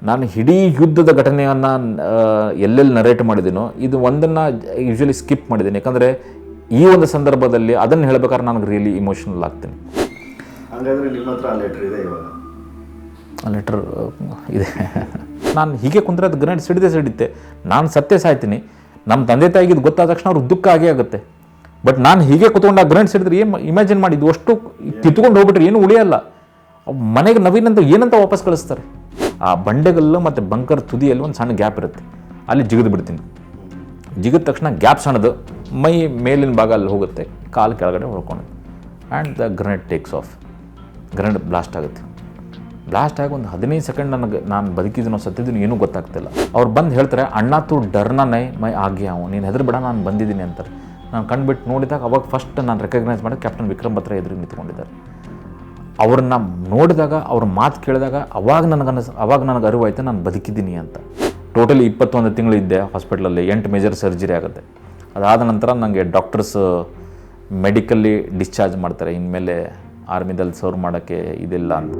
ನಾನು ಇಡೀ ಯುದ್ಧದ ಘಟನೆಯನ್ನು ಎಲ್ಲೆಲ್ಲಿ ನರೇಟ್ ಮಾಡಿದ್ದೀನೋ ಇದು ಒಂದನ್ನು ಯೂಶ್ವಲಿ ಸ್ಕಿಪ್ ಮಾಡಿದ್ದೀನಿ. ಯಾಕಂದರೆ ಈ ಒಂದು ಸಂದರ್ಭದಲ್ಲಿ ಅದನ್ನು ಹೇಳ್ಬೇಕಾದ್ರೆ ನನಗೆ ರಿಯಲಿ ಇಮೋಷನಲ್ ಆಗ್ತೀನಿ. ಹಾಗಾದರೆ ನಿಮ್ಮ ಹತ್ರ ಆ ಲೆಟ್ರ್ ಇದೆ ಇವಾಗ? ಆ ಲೆಟ್ರ್ ಇದೆ. ನಾನು ಹೀಗೆ ಕುಂತ್ರೆ ಅದು ಗ್ರೆನೇಡ್ ಸಿಡಿತೆ. ನಾನು ಸತ್ಯ ಸಾಯ್ತೀನಿ. ನಮ್ಮ ತಂದೆ ತಾಯಿಗೆ ಇದು ಗೊತ್ತಾದ ತಕ್ಷಣ ಅವ್ರಿಗೆ ದುಃಖ ಆಗೇ ಆಗುತ್ತೆ. ಬಟ್ ನಾನು ಹೀಗೆ ಕುತ್ಕೊಂಡು ಆ ಗ್ರೆನೇಡ್ ಸಿಡಿದ್ರೆ ಏನು ಇಮ್ಯಾಜಿನ್ ಮಾಡಿದ್ದು, ಅಷ್ಟು ಕಿತ್ಕೊಂಡು ಹೋಗ್ಬಿಟ್ರೆ ಏನು ಉಳಿಯಲ್ಲ. ಮನೆಗೆ ನವೀನಂತ ಏನಂತ ವಾಪಸ್ ಕಳಿಸ್ತಾರೆ. ಆ ಬಂಡೆಗಲ್ಲು ಮತ್ತು ಬಂಕರ್ ತುದಿಯಲ್ಲಿ ಒಂದು ಸಣ್ಣ ಗ್ಯಾಪ್ ಇರುತ್ತೆ, ಅಲ್ಲಿ ಜಿಗಿದು ಬಿಡ್ತೀನಿ. ಜಿಗಿದ ತಕ್ಷಣ ಗ್ಯಾಪ್ ಸಣ್ಣದು, ಮೈ ಮೇಲಿನ ಭಾಗ ಅಲ್ಲಿ ಹೋಗುತ್ತೆ, ಕಾಲು ಕೆಳಗಡೆ ಹೊಳ್ಕೊಂಡು and the grenade takes off. Grenade blast ಆಗುತ್ತೆ. ಬ್ಲಾಸ್ಟ್ ಆಗಿ ಒಂದು 15 ಸೆಕೆಂಡ್ ನಾನು ಬದುಕಿದ್ದೀನೋ ಸತ್ತಿದ್ದೀನಿ ಏನೂ ಗೊತ್ತಾಗ್ತಿಲ್ಲ. ಅವ್ರು ಬಂದು ಹೇಳ್ತಾರೆ, ಅಣ್ಣ ತು ಡರ್ನ ನೈ ಮೈ ಆಗಿ ಅವು, ನೀನು ಹೆದರ್ಬೇಡ ನಾನು ಬಂದಿದ್ದೀನಿ ಅಂತಾರೆ. ನಾನು ಕಂಡುಬಿಟ್ಟು ನೋಡಿದಾಗ ಅವಾಗ ಫಸ್ಟ್ ನಾನು ರೆಕಗ್ನೈಸ್ ಮಾಡಿ ಕ್ಯಾಪ್ಟನ್ ವಿಕ್ರಮ್ ಬತ್ರಾ ಎದುರು ನಿಂತ್ಕೊಂಡಿದ್ದಾರೆ. ಅವ್ರನ್ನ ನೋಡಿದಾಗ, ಅವ್ರ ಮಾತು ಕೇಳಿದಾಗ ಅವಾಗ ನನಗೆ ಅರಿವಾಯ್ತು ನಾನು ಬದುಕಿದ್ದೀನಿ ಅಂತ. ಟೋಟಲಿ 21 ತಿಂಗಳು ಇದ್ದೆ ಹಾಸ್ಪಿಟ್ಲಲ್ಲಿ. 8 ಮೇಜರ್ ಸರ್ಜರಿ ಆಗುತ್ತೆ. ಅದಾದ ನಂತರ ನನಗೆ ಡಾಕ್ಟರ್ಸ್ ಮೆಡಿಕಲ್ಲಿ ಡಿಸ್ಚಾರ್ಜ್ ಮಾಡ್ತಾರೆ, ಇನ್ಮೇಲೆ ಆರ್ಮಿದಲ್ಲಿ ಸರ್ವ್ ಮಾಡೋಕ್ಕೆ ಇದಿಲ್ಲ ಅಂತ.